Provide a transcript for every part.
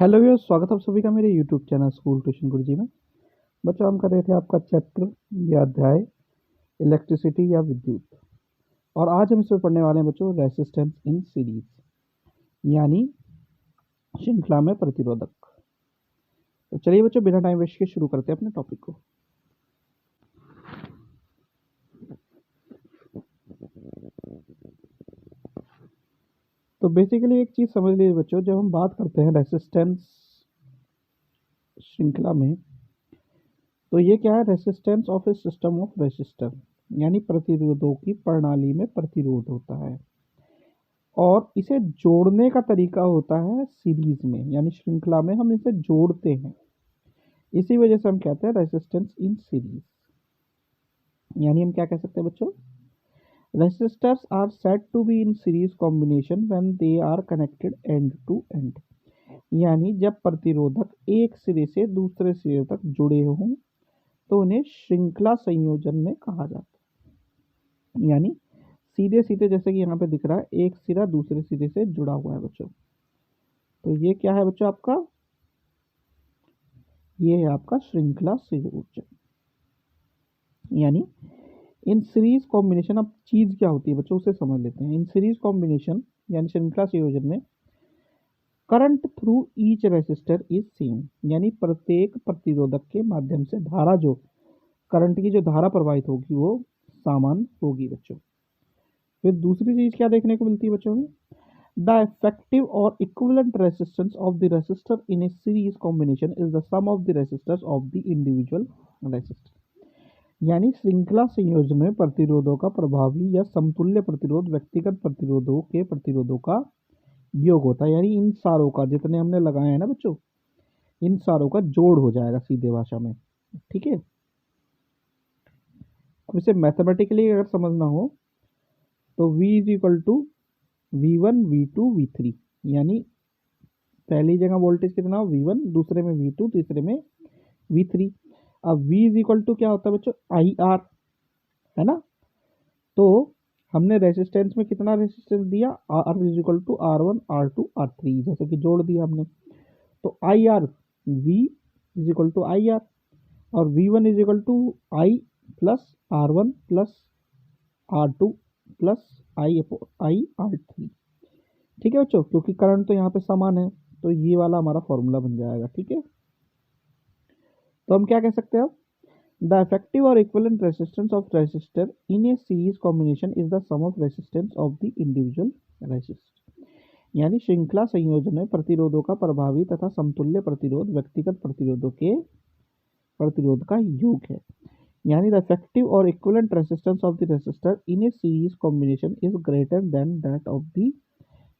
Hello viewers, स्वागत है आप सभी का मेरे यूट्यूब चैनल स्कूल ट्यूशन गुरुजी में। बच्चों, हम कर रहे थे आपका चैप्टर या अध्याय इलेक्ट्रिसिटी या विद्युत। और आज हम इसमें पढ़ने वाले हैं बच्चों रेसिस्टेंस इन सीरीज, यानी श्रृंखला में प्रतिरोधक। तो चलिए बच्चों, बिना टाइम वेस्ट के शुरू करते हैं अपने टॉपिक को। तो बेसिकली एक चीज़ समझ लीजिए बच्चों, जब हम बात करते हैं रेसिस्टेंस श्रृंखला में, तो ये क्या है? Resistance of A system of resistor, यानी प्रतिरोधों की प्रणाली में प्रतिरोध होता है। और इसे जोड़ने का तरीका होता है सीरीज में, यानी श्रृंखला में हम इसे जोड़ते हैं। इसी वजह से हम कहते हैं रेसिस्टेंस इन सीरीज। यानी हम क्या कह सकते हैं बच्चों? Resistors are said to be in series combination when they are connected end to end, यानी जब प्रतिरोधक एक सिरे से दूसरे सिरे तक जुड़े हों तो उन्हें श्रृंखला संयोजन में कहा जाता है। यानी सीधे सीधे, जैसे कि यहाँ पे दिख रहा है, एक सिरा दूसरे सिरे से जुड़ा हुआ है बच्चों। तो ये क्या है बच्चों? आपका ये है आपका श्रृंखला संयोजन। यानी इन सीरीज कॉम्बिनेशन, अब चीज क्या होती है बच्चों उसे समझ लेते हैं। इन सीरीज कॉम्बिनेशन यानी श्रृंखला संयोजन में current through each resistor is same, यानी प्रत्येक प्रतिरोधक के माध्यम से धारा, जो करंट की जो धारा प्रवाहित होगी वो समान होगी बच्चों। फिर दूसरी चीज क्या देखने को मिलती है बच्चों में? The effective or equivalent resistance of the resistor in a series combination is the sum of the resistors of the individual resistor। यानी श्रृंखला संयोजन में प्रतिरोधों का प्रभावी या समतुल्य प्रतिरोध व्यक्तिगत प्रतिरोधों के प्रतिरोधों का योग होता है। यानी इन सारों का, जितने हमने लगाए हैं ना बच्चों, इन सारों का जोड़ हो जाएगा सीधे भाषा में। ठीक है। अब इसे मैथमेटिकली अगर समझना हो तो V is equal to V1 V2 V3, यानी पहली जगह वोल्टेज कितना हो? V1, दूसरे में V2, तीसरे में V3। अब V इज इक्वल टू क्या होता है बच्चों? IR, है ना। तो हमने रेसिस्टेंस में कितना रेसिस्टेंस दिया? R is equal to R1 R2 R3, जैसे कि जोड़ दिया हमने। तो IR, V is equal to IR, और V1 is equal to I plus R1 plus R2 plus I R3। ठीक है बच्चों, क्योंकि करंट तो यहाँ पे समान है, तो ये वाला हमारा फॉर्मूला बन जाएगा। ठीक है। तो हम क्या कह सकते हैं अब? द इफेक्टिव और equivalent resistance of resistor in a series combination is the sum of resistance of the individual resistor. यानी श्रृंखला संयोजन में प्रतिरोधों का प्रभावी तथा समतुल्य प्रतिरोध व्यक्तिगत प्रतिरोधों के प्रतिरोध का योग है। यानी द इफेक्टिव और equivalent resistance of the resistor in a series combination is greater than that of the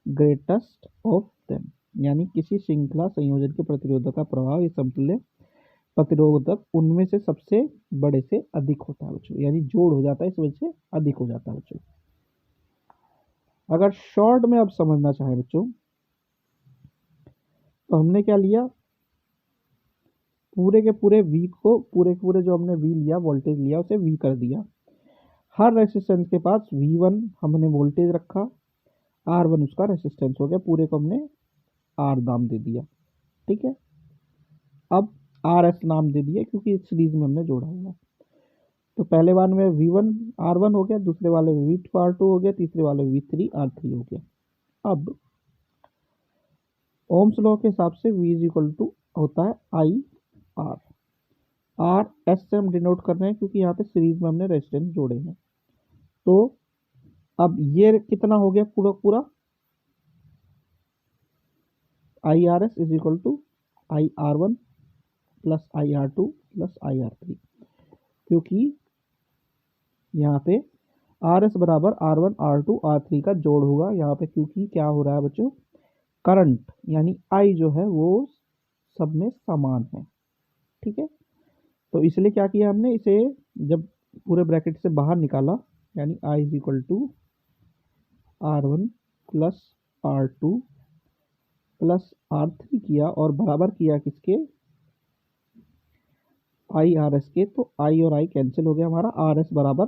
greatest of them. यानी किसी श्रृंखला संयोजन के प्रतिरोधों का प्रभाव या समतुल्य प्रतिरोधक उनमें से सबसे बड़े से अधिक होता है बच्चों। यानी जोड़ हो जाता है, इस वजह से अधिक हो जाता है बच्चों। अगर शॉर्ट में आप समझना चाहें बच्चों, तो हमने क्या लिया? पूरे के पूरे V को, पूरे के पूरे जो हमने V लिया, वोल्टेज लिया, उसे V कर दिया। हर रेसिस्टेंस के पास V1 हमने वोल्टेज रखा, R1 उसका रेसिस्टेंस हो गया, पूरे को हमने R नाम दे दिया। ठीक है। अब RS नाम दे दिया क्योंकि इस सीरीज में हमने जोड़ा हुआ। तो पहले बार में V1 R1 हो गया, दूसरे वाले में V2 R2 हो गया, तीसरे वाले में V3 R3 हो गया। अब ओम्स लॉ के हिसाब से V इज इक्वल टू होता है IR। R S से हम डिनोट कर रहे हैं क्योंकि यहाँ पे सीरीज में हमने रेजिस्टेंस जोड़े हैं। तो अब ये कितना हो गया? पूरा पूरा IRS is equal to IR1 plus IR2 plus IR3, क्योंकि यहाँ पे RS बराबर R1 R2 R3 का जोड़ होगा यहाँ पे, क्योंकि क्या हो रहा है बच्चों? करंट यानी I जो है वो सब में समान है। ठीक है। तो इसलिए क्या किया हमने? इसे जब पूरे ब्रैकेट से बाहर निकाला, यानी I is equal to R1 plus R2 plus R3 किया, और बराबर किया किसके? IRS के। तो I और I कैंसिल हो गया, हमारा RS बराबर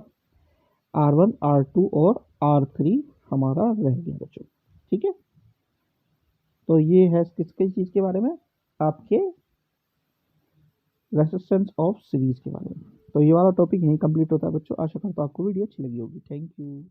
R1 R2 और R3 हमारा रह गया बच्चों। ठीक है। तो ये है किसकी चीज़ के बारे में, आपके रेसिस्टेंस ऑफ सीरीज के बारे में। तो ये वाला टॉपिक यहीं कंप्लीट होता है बच्चों। आशा करता हूँ आपको वीडियो अच्छी लगी होगी। Thank you.